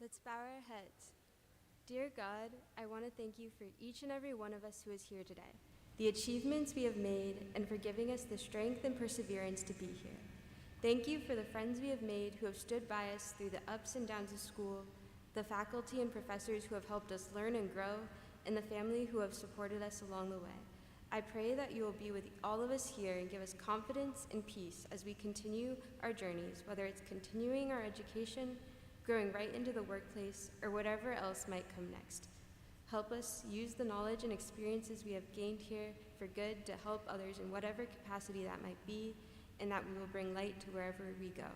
Let's bow our heads. Dear God, I want to thank you for each and every one of us who is here today, the achievements we have made, and for giving us the strength and perseverance to be here. Thank you for the friends we have made who have stood by us through the ups and downs of school, the faculty and professors who have helped us learn and grow, and the family who have supported us along the way. I pray that you will be with all of us here and give us confidence and peace as we continue our journeys, whether it's continuing our education, growing right into the workplace, or whatever else might come next. Help us use the knowledge and experiences we have gained here for good to help others in whatever capacity that might be, and that we will bring light to wherever we go.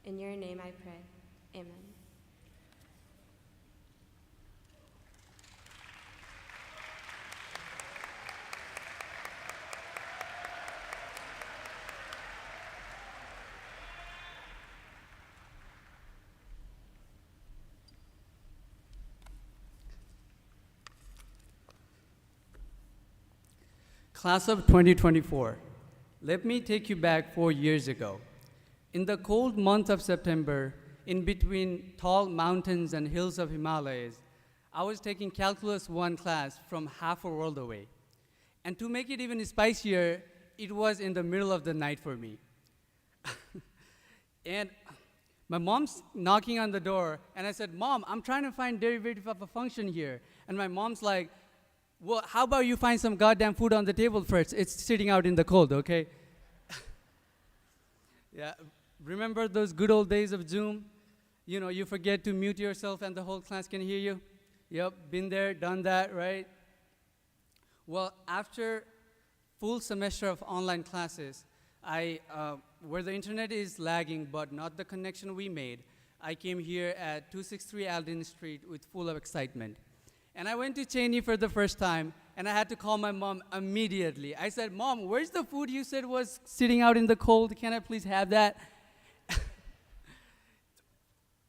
In your name I pray. Amen. Class of 2024, let me take you back 4 years ago. In the cold month of September, in between tall mountains and hills of Himalayas, I was taking Calculus 1 class from half a world away. And to make it even spicier, it was in the middle of the night for me. And my mom's knocking on the door, and I said, "Mom, I'm trying to find derivative of a function here." And my mom's like, "Well, how about you find some goddamn food on the table first? It's sitting out in the cold, okay?" Yeah, remember those good old days of Zoom? You know, you forget to mute yourself and the whole class can hear you? Yep, been there, done that, right? Well, after full semester of online classes, where the internet is lagging but not the connection we made, I came here at 263 Alden Street with full of excitement. And I went to Cheney for the first time, and I had to call my mom immediately. I said, "Mom, where's the food you said was sitting out in the cold? Can I please have that?"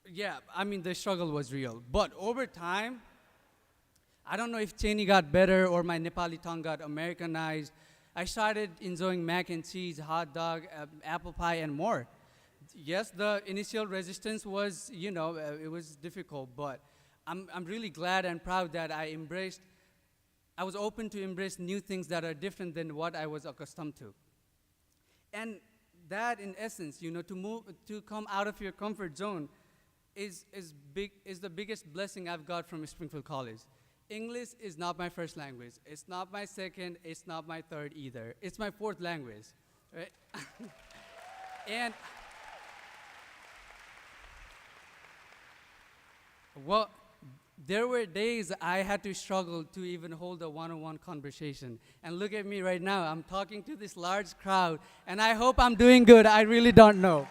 Yeah, I mean, the struggle was real. But over time, I don't know if Cheney got better or my Nepali tongue got Americanized. I started enjoying mac and cheese, hot dog, apple pie, and more. Yes, the initial resistance was, it was difficult, but I'm really glad and proud that I was open to embrace new things that are different than what I was accustomed to. And that, in essence, to come out of your comfort zone is the biggest blessing I've got from Springfield College. English is not my first language. It's not my second. It's not my third either. It's my fourth language, right? And well, there were days I had to struggle to even hold a one-on-one conversation. And look at me right now. I'm talking to this large crowd, and I hope I'm doing good. I really don't know.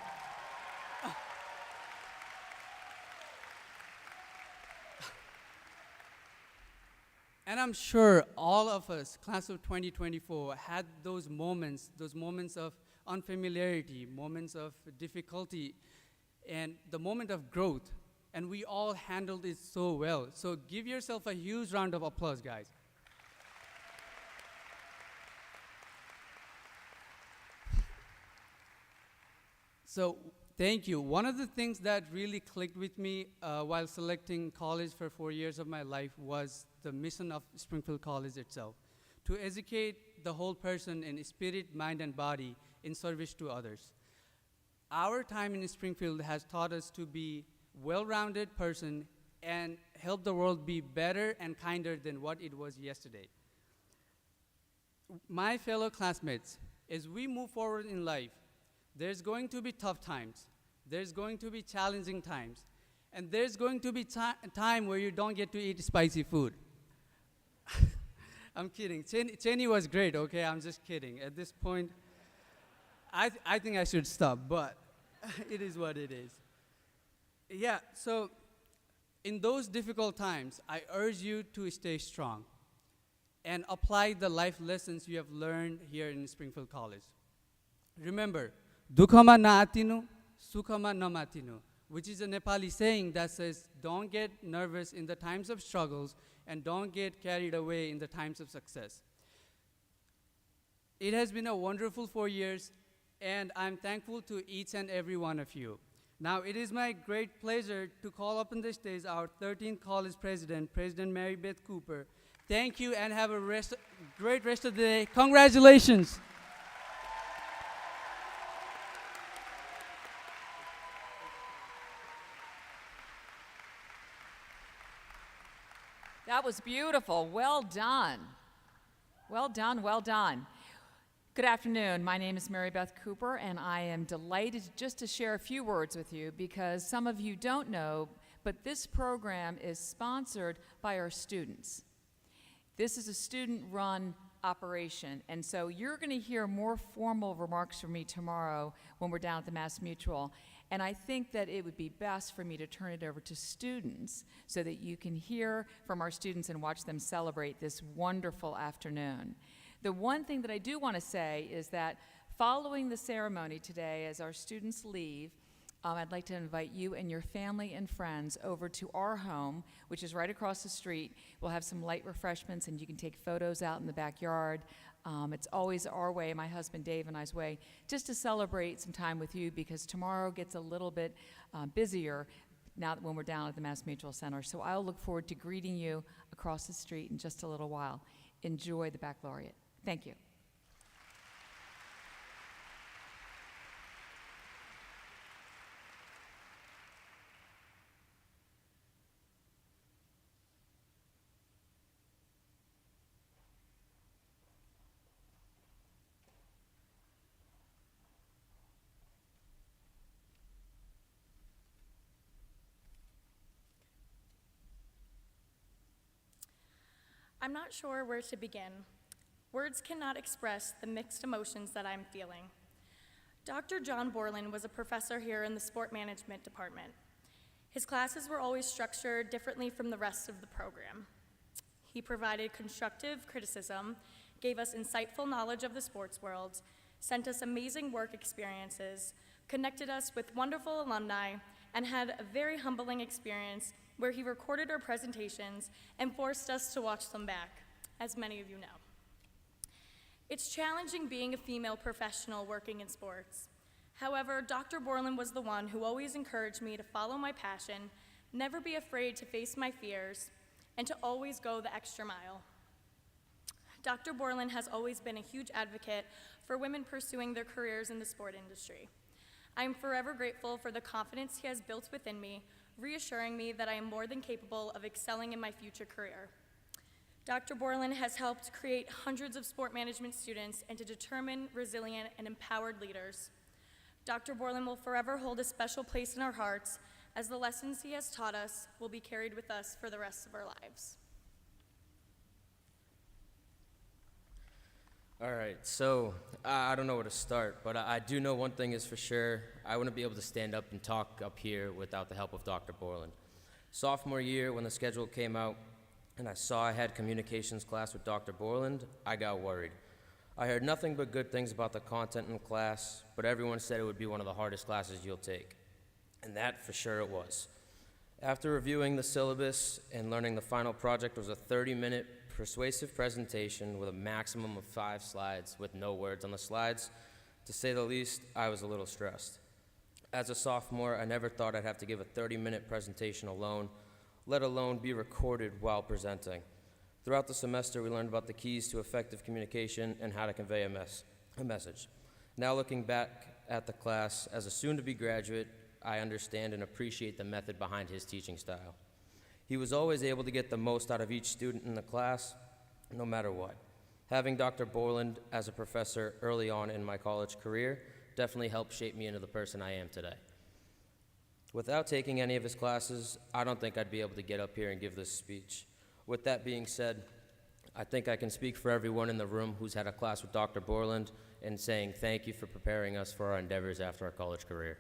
And I'm sure all of us, class of 2024, had those moments of unfamiliarity, moments of difficulty, and the moment of growth. And we all handled it so well. So give yourself a huge round of applause, guys. So thank you. One of the things that really clicked with me while selecting college for 4 years of my life was the mission of Springfield College itself, to educate the whole person in spirit, mind, and body in service to others. Our time in Springfield has taught us to be well-rounded person and help the world be better and kinder than what it was yesterday. My fellow classmates, as we move forward in life, there's going to be tough times, there's going to be challenging times, and there's going to be time where you don't get to eat spicy food. I'm kidding. Cheney was great, okay? I'm just kidding. At this point, I think I should stop, but it is what it is. Yeah, so in those difficult times, I urge you to stay strong and apply the life lessons you have learned here in Springfield College. Remember, dukhama na atinu, sukhama namatinu, which is a Nepali saying that says, don't get nervous in the times of struggles and don't get carried away in the times of success. It has been a wonderful 4 years, and I'm thankful to each and every one of you. Now, it is my great pleasure to call up on this stage our 13th college president, President Mary Beth Cooper. Thank you and have a great rest of the day. Congratulations. That was beautiful. Well done. Well done, well done. Good afternoon. My name is Mary Beth Cooper, and I am delighted just to share a few words with you because some of you don't know, but this program is sponsored by our students. This is a student-run operation, and so you're going to hear more formal remarks from me tomorrow when we're down at the Mass Mutual. And I think that it would be best for me to turn it over to students so that you can hear from our students and watch them celebrate this wonderful afternoon. The one thing that I do want to say is that following the ceremony today, as our students leave, I'd like to invite you and your family and friends over to our home, which is right across the street. We'll have some light refreshments, and you can take photos out in the backyard. It's always our way, my husband Dave and I's way, just to celebrate some time with you because tomorrow gets a little bit busier now that when we're down at the Mass Mutual Center. So I'll look forward to greeting you across the street in just a little while. Enjoy the Baccalaureate. Thank you. I'm not sure where to begin. Words cannot express the mixed emotions that I'm feeling. Dr. John Borland was a professor here in the sport management department. His classes were always structured differently from the rest of the program. He provided constructive criticism, gave us insightful knowledge of the sports world, sent us amazing work experiences, connected us with wonderful alumni, and had a very humbling experience where he recorded our presentations and forced us to watch them back, as many of you know. It's challenging being a female professional working in sports. However, Dr. Borland was the one who always encouraged me to follow my passion, never be afraid to face my fears, and to always go the extra mile. Dr. Borland has always been a huge advocate for women pursuing their careers in the sport industry. I am forever grateful for the confidence he has built within me, reassuring me that I am more than capable of excelling in my future career. Dr. Borland has helped create hundreds of sport management students into determined, resilient, and empowered leaders. Dr. Borland will forever hold a special place in our hearts as the lessons he has taught us will be carried with us for the rest of our lives. All right, so I don't know where to start, but I do know one thing is for sure. I wouldn't be able to stand up and talk up here without the help of Dr. Borland. Sophomore year, when the schedule came out and I saw I had communications class with Dr. Borland, I got worried. I heard nothing but good things about the content in the class, but everyone said it would be one of the hardest classes you'll take. And that for sure it was. After reviewing the syllabus and learning the final project was a 30-minute persuasive presentation with a maximum of 5 slides with no words on the slides. To say the least, I was a little stressed. As a sophomore, I never thought I'd have to give a 30-minute presentation alone, let alone be recorded while presenting. Throughout the semester, we learned about the keys to effective communication and how to convey a message. Now looking back at the class, as a soon-to-be graduate, I understand and appreciate the method behind his teaching style. He was always able to get the most out of each student in the class, no matter what. Having Dr. Borland as a professor early on in my college career definitely helped shape me into the person I am today. Without taking any of his classes, I don't think I'd be able to get up here and give this speech. With that being said, I think I can speak for everyone in the room who's had a class with Dr. Borland in saying thank you for preparing us for our endeavors after our college career.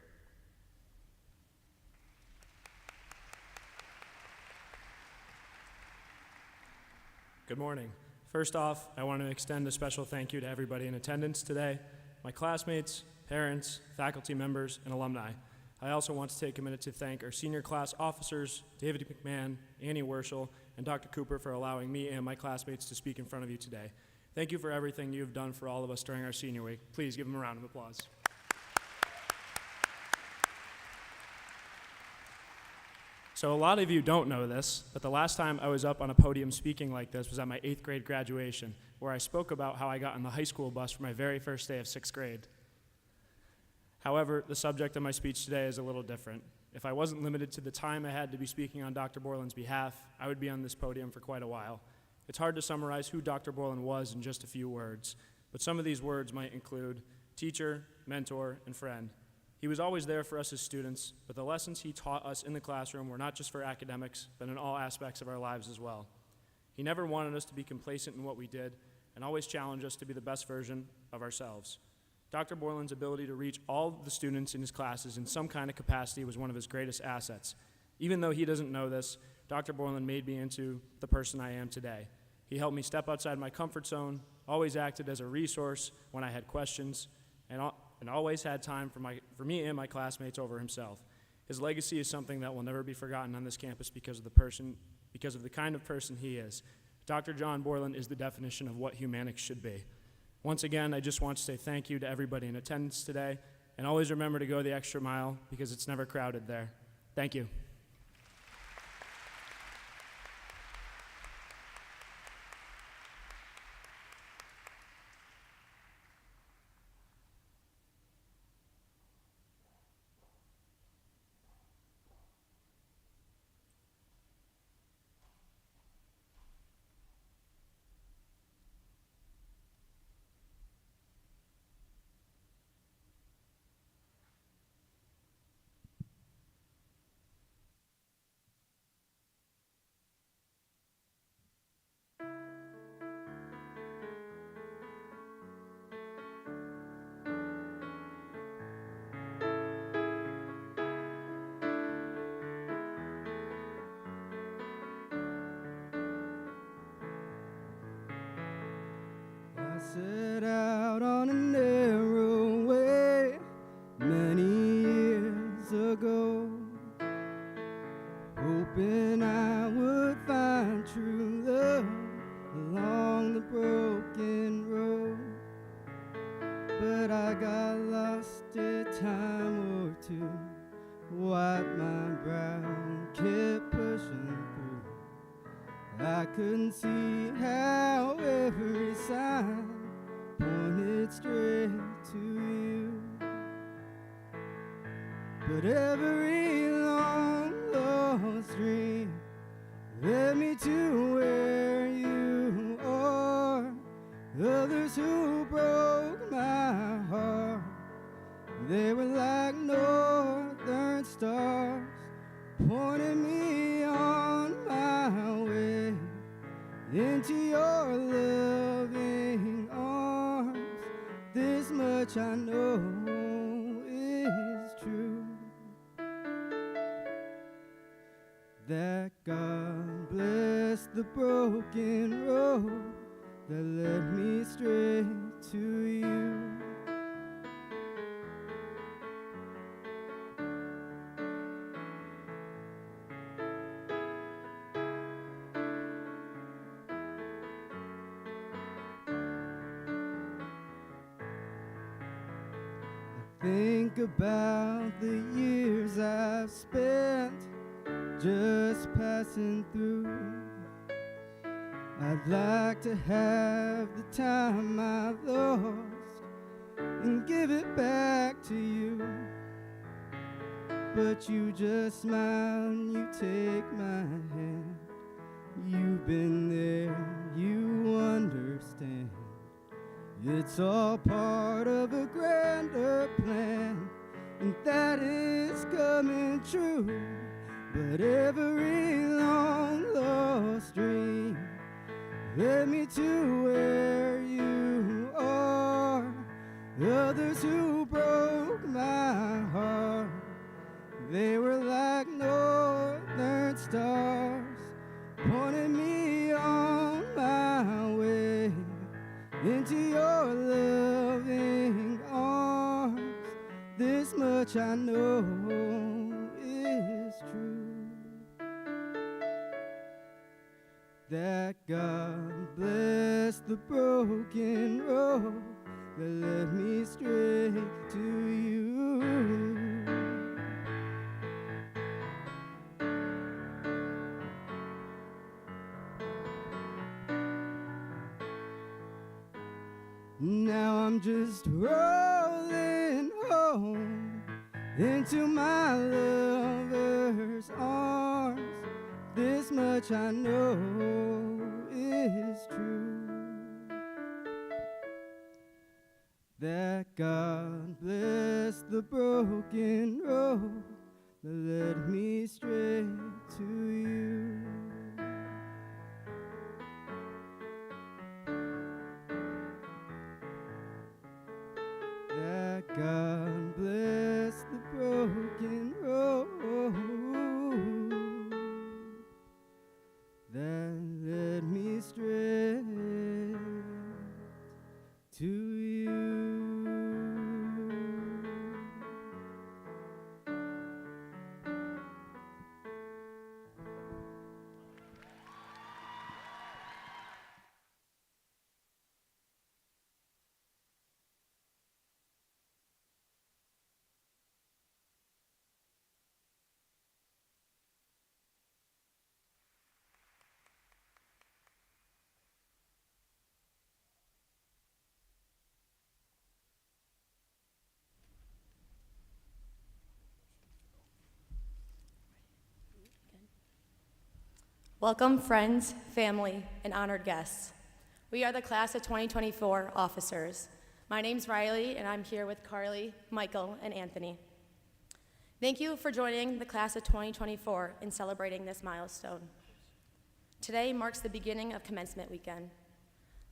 Good morning. First off, I want to extend a special thank you to everybody in attendance today, my classmates, parents, faculty members, and alumni. I also want to take a minute to thank our senior class officers, David McMahon, Annie Werschel, and Dr. Cooper for allowing me and my classmates to speak in front of you today. Thank you for everything you've done for all of us during our senior week. Please give them a round of applause. So a lot of you don't know this, but the last time I was up on a podium speaking like this was at my 8th grade graduation, where I spoke about how I got on the high school bus for my very first day of 6th grade. However, the subject of my speech today is a little different. If I wasn't limited to the time I had to be speaking on Dr. Borland's behalf, I would be on this podium for quite a while. It's hard to summarize who Dr. Borland was in just a few words, but some of these words might include teacher, mentor, and friend. He was always there for us as students, but the lessons he taught us in the classroom were not just for academics, but in all aspects of our lives as well. He never wanted us to be complacent in what we did, and always challenged us to be the best version of ourselves. Dr. Borland's ability to reach all the students in his classes in some kind of capacity was one of his greatest assets. Even though he doesn't know this, Dr. Borland made me into the person I am today. He helped me step outside my comfort zone, always acted as a resource when I had questions, and always had time for me and my classmates over himself. His legacy is something that will never be forgotten on this campus because of the kind of person he is. Dr. John Borland is the definition of what humanics should be. Once again, I just want to say thank you to everybody in attendance today, and always remember to go the extra mile because it's never crowded there. Thank you. I set out on a narrow way many years ago, hoping I would find true love along the broken road. But I got lost a time or two, wiped my brow and kept pushing through. I couldn't see how every sign pointed straight to you, but every long lost dream led me to where you are. Others who broke my heart, they were like northern stars, pointing me on my way into your loving arms. This much I know is true, that God bless the broken road that led me straight to you. Think about the years I've spent just passing through. I'd like to have the time I've lost and give it back to you, but you just smile and you take my hand. You've been there, you understand. It's all part of a grander plan, and that is coming true. But every long lost dream led me to where you are. Others who broke my heart, they were like northern stars, pointing me on my way into your loving arms. This much I know is true, that God bless the broken road that led me straight to you. Now I'm just rolling home into my lover's arms. This much I know is true, that God bless the broken road that led me straight to you. That God bless the broken road that led me straight to you. Welcome, friends, family, and honored guests. We are the class of 2024 officers. My name's Riley, and I'm here with Carly, Michael, and Anthony. Thank you for joining the class of 2024 in celebrating this milestone. Today marks the beginning of commencement weekend.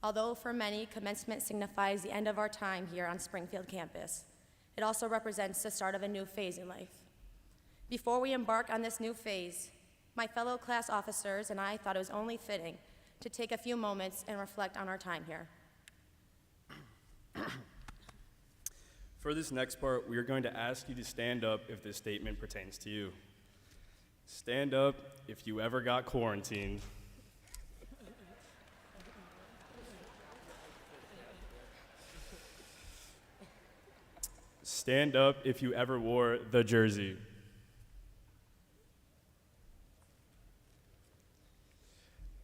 Although for many, commencement signifies the end of our time here on Springfield campus, it also represents the start of a new phase in life. Before we embark on this new phase, my fellow class officers and I thought it was only fitting to take a few moments and reflect on our time here. For this next part, we are going to ask you to stand up if this statement pertains to you. Stand up if you ever got quarantined. Stand up if you ever wore the jersey.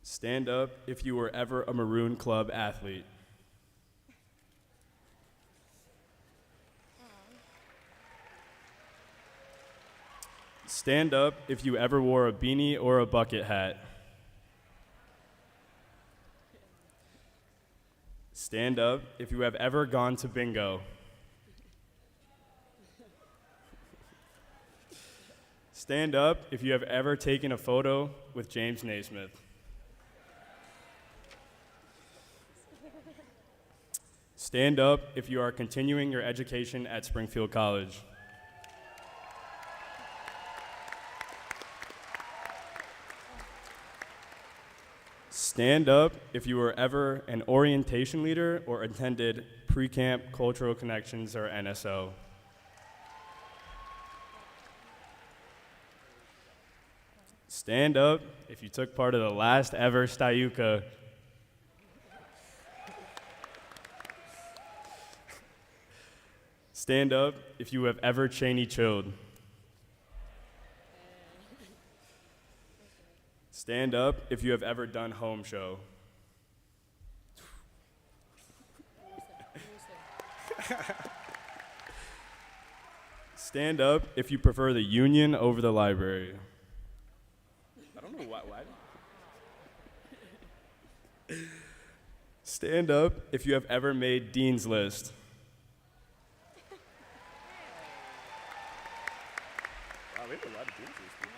Stand up if you were ever a Maroon Club athlete. Stand up if you ever wore a beanie or a bucket hat. Stand up if you have ever gone to bingo. Stand up if you have ever taken a photo with James Naismith. Stand up if you are continuing your education at Springfield College. Stand up if you were ever an orientation leader or attended pre-camp Cultural Connections or NSO. Stand up if you took part of the last ever Stayuka. Stand up if you have ever Cheney chilled. Stand up if you have ever done home show. Stand up if you prefer the union over the library. I don't know why. Stand up if you have ever made Dean's List. Wow, we have a lot of Dean's List people.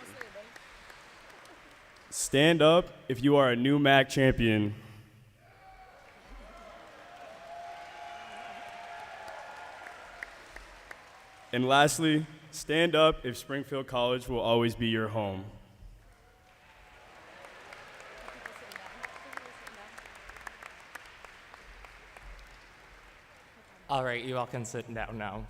Stand up if you are a new MAC champion. And lastly, stand up if Springfield College will always be your home. All right, you all can sit down now.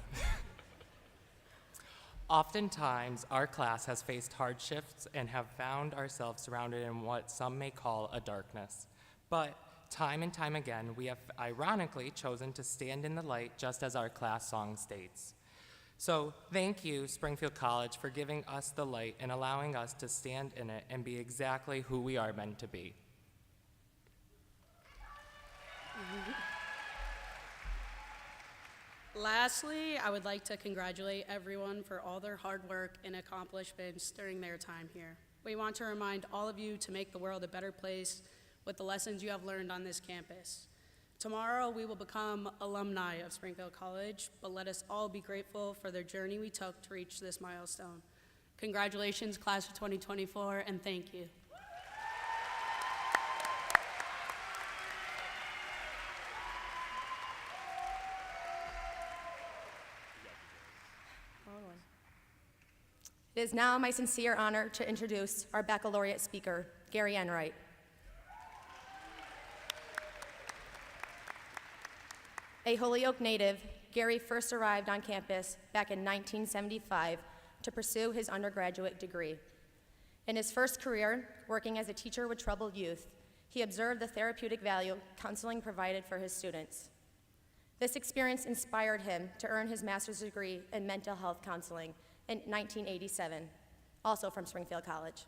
Oftentimes, our class has faced hardships and have found ourselves surrounded in what some may call a darkness. But time and time again, we have ironically chosen to stand in the light, just as our class song states. So thank you, Springfield College, for giving us the light and allowing us to stand in it and be exactly who we are meant to be. Lastly, I would like to congratulate everyone for all their hard work and accomplishments during their time here. We want to remind all of you to make the world a better place with the lessons you have learned on this campus. Tomorrow, we will become alumni of Springfield College, but let us all be grateful for the journey we took to reach this milestone. Congratulations, class of 2024, and thank you. It is now my sincere honor to introduce our baccalaureate speaker, Gary Enright. A Holyoke native, Gary first arrived on campus back in 1975 to pursue his undergraduate degree. In his first career, working as a teacher with troubled youth, he observed the therapeutic value counseling provided for his students. This experience inspired him to earn his master's degree in mental health counseling in 1987, also from Springfield College.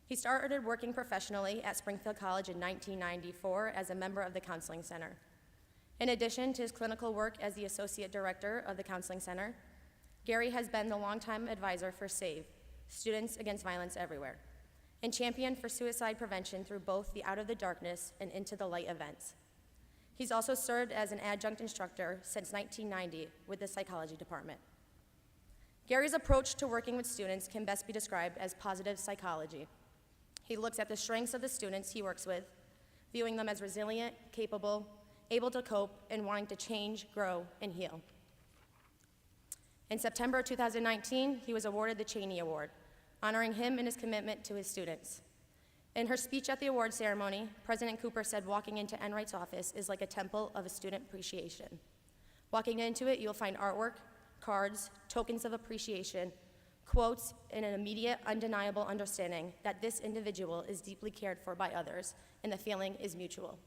He started working professionally at Springfield College in 1994 as a member of the Counseling Center. In addition to his clinical work as the Associate Director of the Counseling Center, Gary has been the longtime advisor for SAVE, Students Against Violence Everywhere, and champion for suicide prevention through both the Out of the Darkness and Into the Light events. He's also served as an adjunct instructor since 1990 with the psychology department. Gary's approach to working with students can best be described as positive psychology. He looks at the strengths of the students he works with, viewing them as resilient, capable, able to cope, and wanting to change, grow, and heal. In September 2019, he was awarded the Cheney Award, honoring him and his commitment to his students. In her speech at the award ceremony, President Cooper said walking into Enright's office is like a temple of a student appreciation. Walking into it, you'll find artwork, cards, tokens of appreciation, quotes, and an immediate, undeniable understanding that this individual is deeply cared for by others, and the feeling is mutual.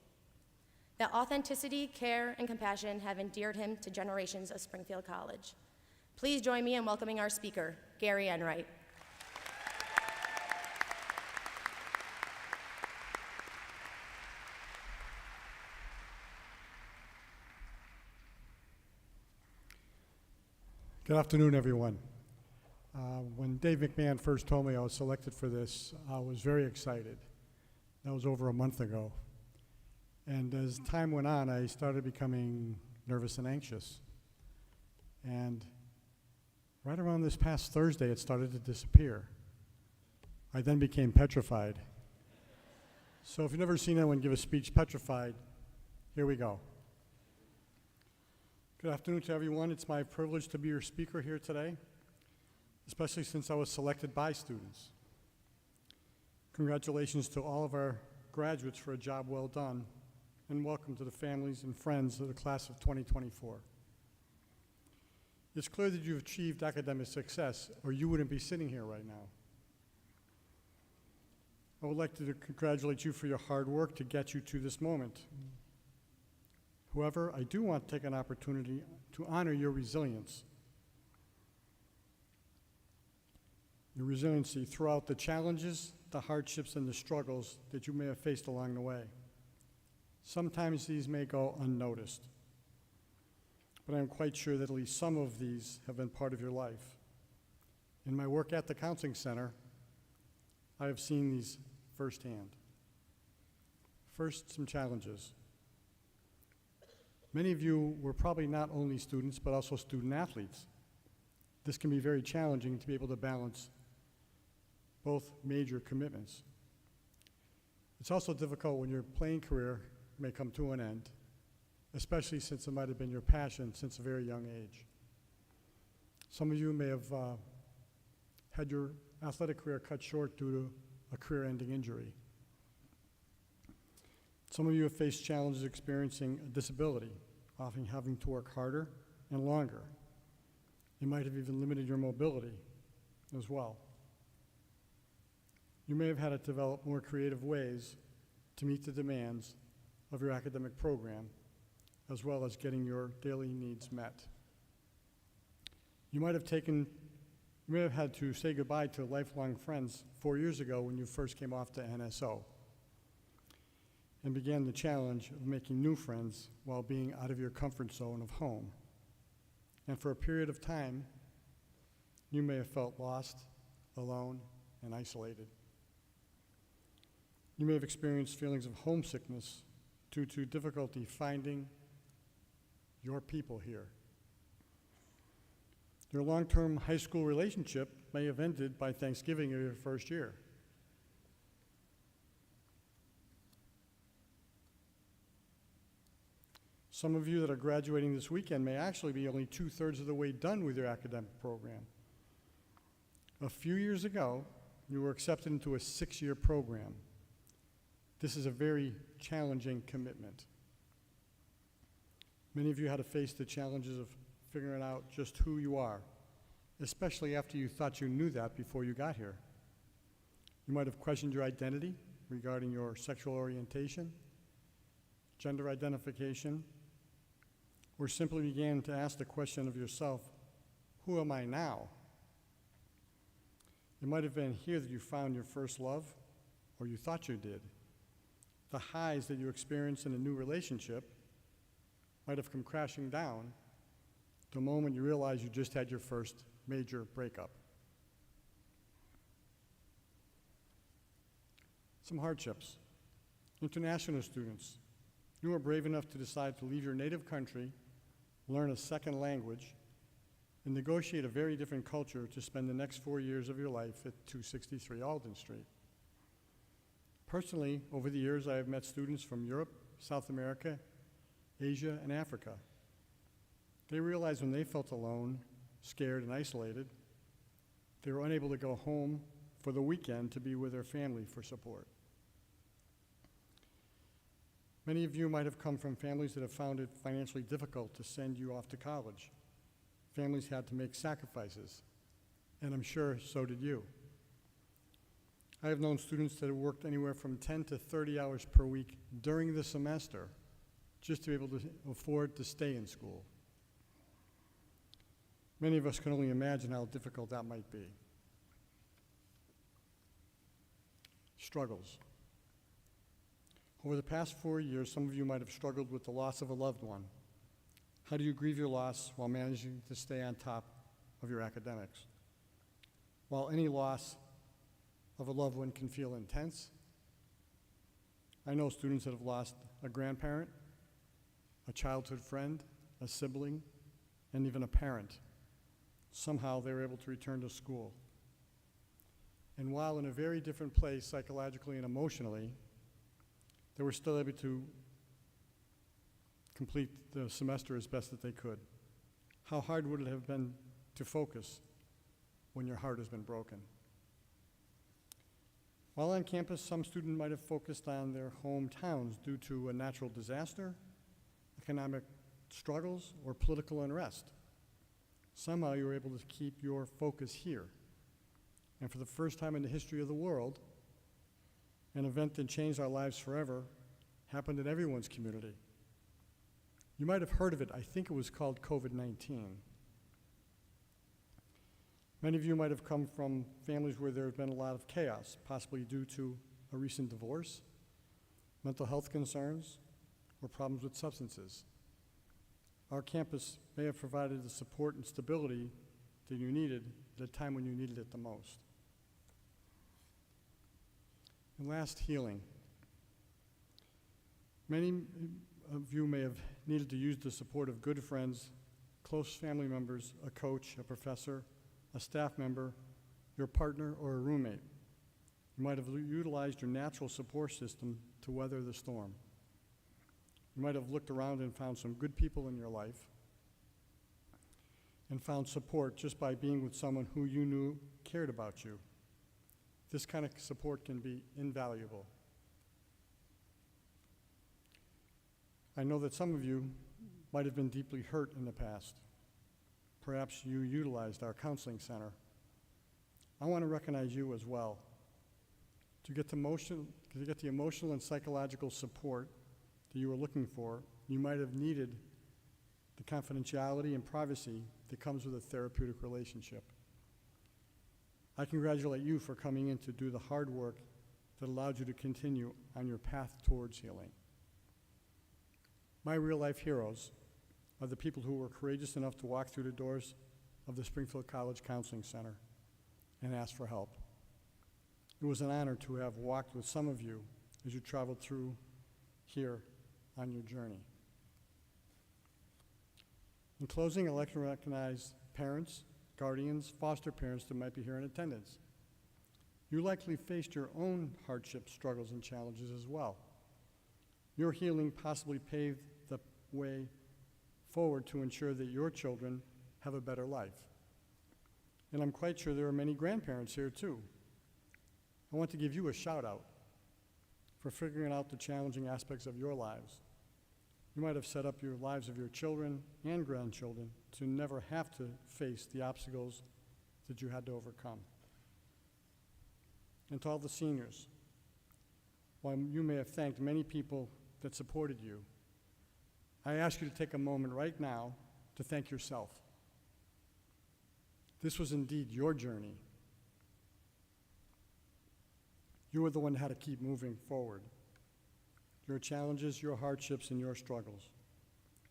That authenticity, care, and compassion have endeared him to generations of Springfield College. Please join me in welcoming our speaker, Gary Enright. Good afternoon, everyone. When Dave McMahon first told me I was selected for this, I was very excited. That was over a month ago. And as time went on, I started becoming nervous and anxious. And right around this past Thursday, it started to disappear. I then became petrified. So if you've never seen anyone give a speech petrified, here we go. Good afternoon to everyone. It's my privilege to be your speaker here today, especially since I was selected by students. Congratulations to all of our graduates for a job well done, and welcome to the families and friends of the class of 2024. It's clear that you've achieved academic success, or you wouldn't be sitting here right now. I would like to congratulate you for your hard work to get you to this moment. However, I do want to take an opportunity to honor your resilience. Your resiliency throughout the challenges, the hardships, and the struggles that you may have faced along the way. Sometimes these may go unnoticed, but I'm quite sure that at least some of these have been part of your life. In my work at the Counseling Center, I have seen these firsthand. First, some challenges. Many of you were probably not only students, but also student athletes. This can be very challenging to be able to balance both major commitments. It's also difficult when your playing career may come to an end, especially since it might have been your passion since a very young age. Some of you may have had your athletic career cut short due to a career-ending injury. Some of you have faced challenges experiencing a disability, often having to work harder and longer. It might have even limited your mobility as well. You may have had to develop more creative ways to meet the demands of your academic program, as well as getting your daily needs met. You may have had to say goodbye to lifelong friends 4 years ago when you first came off to NSO, and began the challenge of making new friends while being out of your comfort zone of home. And for a period of time, you may have felt lost, alone, and isolated. You may have experienced feelings of homesickness due to difficulty finding your people here. Your long-term high school relationship may have ended by Thanksgiving of your first year. Some of you that are graduating this weekend may actually be only 2/3 of the way done with your academic program. A few years ago, you were accepted into a 6-year program. This is a very challenging commitment. Many of you had to face the challenges of figuring out just who you are, especially after you thought you knew that before you got here. You might have questioned your identity regarding your sexual orientation, gender identification, or simply began to ask the question of yourself, who am I now? It might have been here that you found your first love, or you thought you did. The highs that you experienced in a new relationship might have come crashing down the moment you realized you just had your first major breakup. Some hardships. International students, you were brave enough to decide to leave your native country, learn a second language, and negotiate a very different culture to spend the next 4 years of your life at 263 Alden Street. Personally, over the years, I have met students from Europe, South America, Asia, and Africa. They realized when they felt alone, scared, and isolated, they were unable to go home for the weekend to be with their family for support. Many of you might have come from families that have found it financially difficult to send you off to college. Families had to make sacrifices, and I'm sure so did you. I have known students that have worked anywhere from 10 to 30 hours per week during the semester just to be able to afford to stay in school. Many of us can only imagine how difficult that might be. Struggles. Over the past 4 years, some of you might have struggled with the loss of a loved one. How do you grieve your loss while managing to stay on top of your academics? While any loss of a loved one can feel intense, I know students that have lost a grandparent, a childhood friend, a sibling, and even a parent. Somehow they were able to return to school. And while in a very different place psychologically and emotionally, they were still able to complete the semester as best that they could. How hard would it have been to focus when your heart has been broken? While on campus, some students might have focused on their hometowns due to a natural disaster, economic struggles, or political unrest. Somehow you were able to keep your focus here. And for the first time in the history of the world, an event that changed our lives forever happened in everyone's community. You might have heard of it. I think it was called COVID-19. Many of you might have come from families where there has been a lot of chaos, possibly due to a recent divorce, mental health concerns, or problems with substances. Our campus may have provided the support and stability that you needed at a time when you needed it the most. And last, healing. Many of you may have needed to use the support of good friends, close family members, a coach, a professor, a staff member, your partner, or a roommate. You might have utilized your natural support system to weather the storm. You might have looked around and found some good people in your life and found support just by being with someone who you knew cared about you. This kind of support can be invaluable. I know that some of you might have been deeply hurt in the past. Perhaps you utilized our counseling center. I want to recognize you as well. To get the emotional and psychological support that you were looking for, you might have needed the confidentiality and privacy that comes with a therapeutic relationship. I congratulate you for coming in to do the hard work that allowed you to continue on your path towards healing. My real-life heroes are the people who were courageous enough to walk through the doors of the Springfield College Counseling Center and ask for help. It was an honor to have walked with some of you as you traveled through here on your journey. In closing, I'd like to recognize parents, guardians, foster parents that might be here in attendance. You likely faced your own hardships, struggles, and challenges as well. Your healing possibly paved the way forward to ensure that your children have a better life. And I'm quite sure there are many grandparents here too. I want to give you a shout out for figuring out the challenging aspects of your lives. You might have set up your lives of your children and grandchildren to never have to face the obstacles that you had to overcome. And to all the seniors, while you may have thanked many people that supported you, I ask you to take a moment right now to thank yourself. This was indeed your journey. You were the one that had to keep moving forward. Your challenges, your hardships, and your struggles.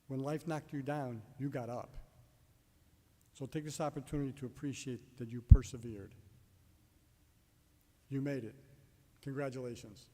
When life knocked you down, you got up. So take this opportunity to appreciate that you persevered. You made it. Congratulations.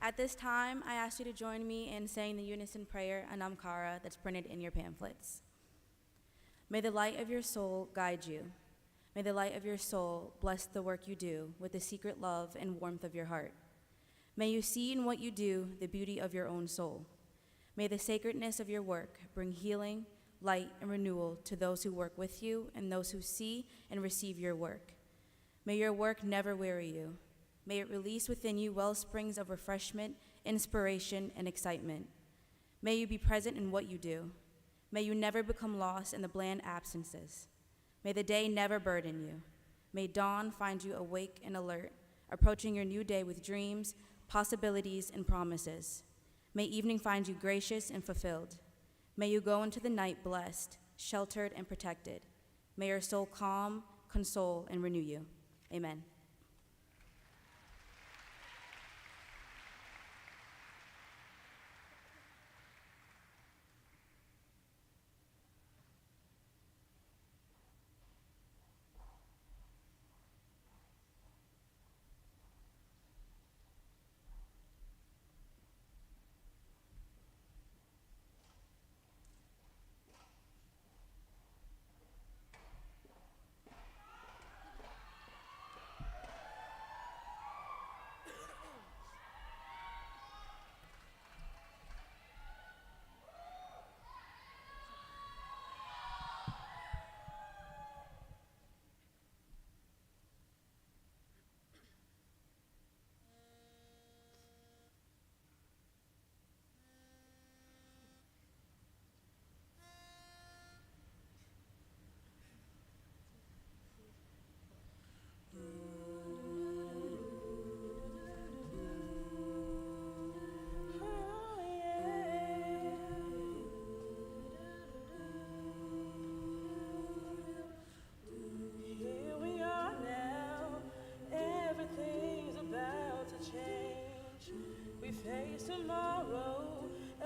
At this time, I ask you to join me in saying the unison prayer, Anam Cara, that's printed in your pamphlets. May the light of your soul guide you. May the light of your soul bless the work you do with the secret love and warmth of your heart. May you see in what you do the beauty of your own soul. May the sacredness of your work bring healing, light, and renewal to those who work with you and those who see and receive your work. May your work never weary you. May it release within you well springs of refreshment, inspiration, and excitement. May you be present in what you do. May you never become lost in the bland absences. May the day never burden you. May dawn find you awake and alert, approaching your new day with dreams, possibilities, and promises. May evening find you gracious and fulfilled. May you go into the night blessed, sheltered, and protected. May your soul calm, console, and renew you. Amen.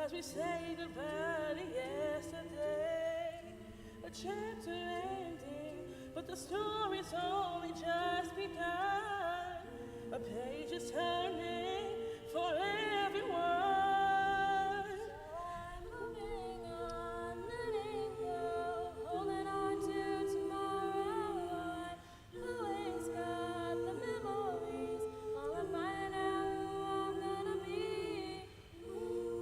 As we say goodbye to yesterday, a chapter ending, but the story's only just begun. A page is turning for everyone. So I'm moving on, letting go, holding on to tomorrow. I've always got the memories, all of mine now who I'm gonna be.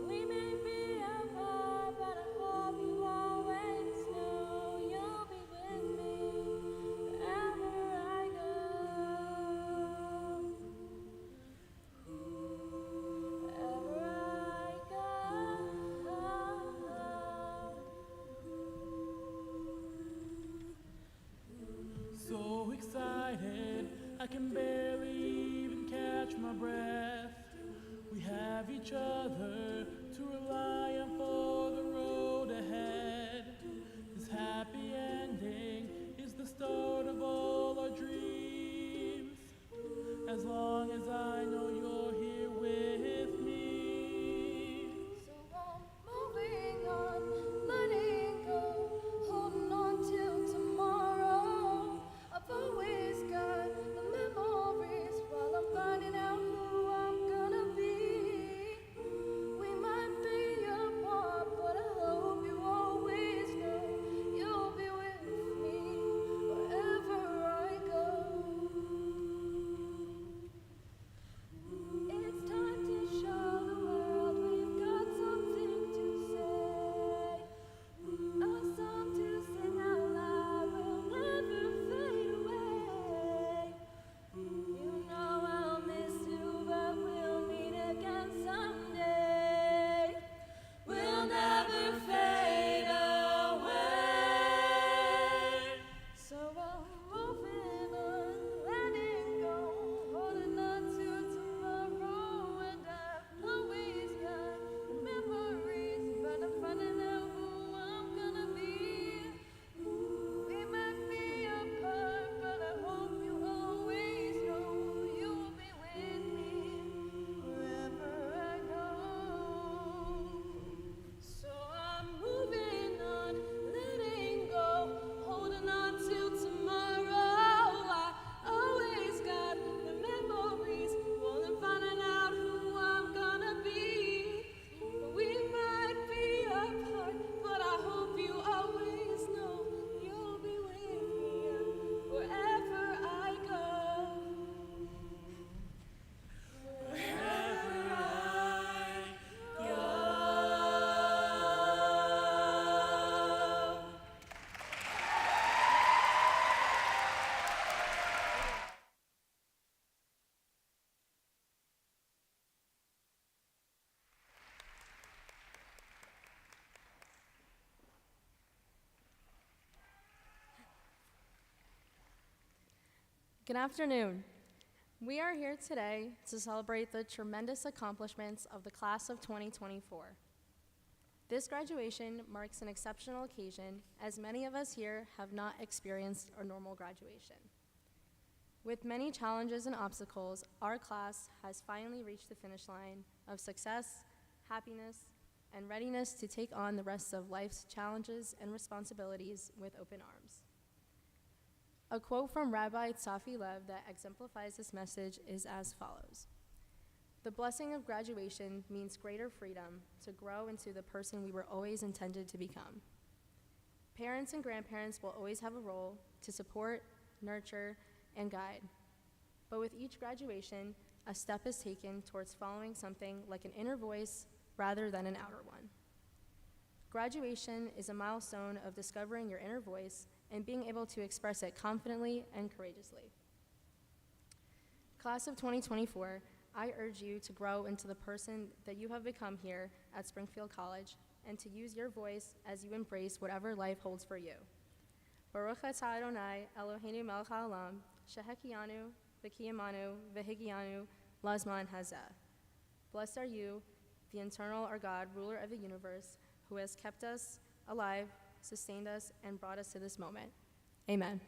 We may be apart, but I hope you always know you'll be with me wherever I go. Wherever I Good afternoon. We are here today to celebrate the tremendous accomplishments of the class of 2024. This graduation marks an exceptional occasion, as many of us here have not experienced a normal graduation. With many challenges and obstacles, our class has finally reached the finish line of success, happiness, and readiness to take on the rest of life's challenges and responsibilities with open arms. A quote from Rabbi Tzafi Lev that exemplifies this message is as follows: "The blessing of graduation means greater freedom to grow into the person we were always intended to become. Parents and grandparents will always have a role to support, nurture, and guide. But with each graduation, a step is taken towards following something like an inner voice rather than an outer one. Graduation is a milestone of discovering your inner voice and being able to express it confidently and courageously. Class of 2024, I urge you to grow into the person that you have become here at Springfield College and to use your voice as you embrace whatever life holds for you. Baruch atah Adonai Eloheinu melech haolam, shehekianu, v'kiyamanu, v'higianu, lazman hazeh. Blessed are you, the eternal our God, ruler of the universe, who has kept us alive, sustained us, and brought us to this moment. Amen."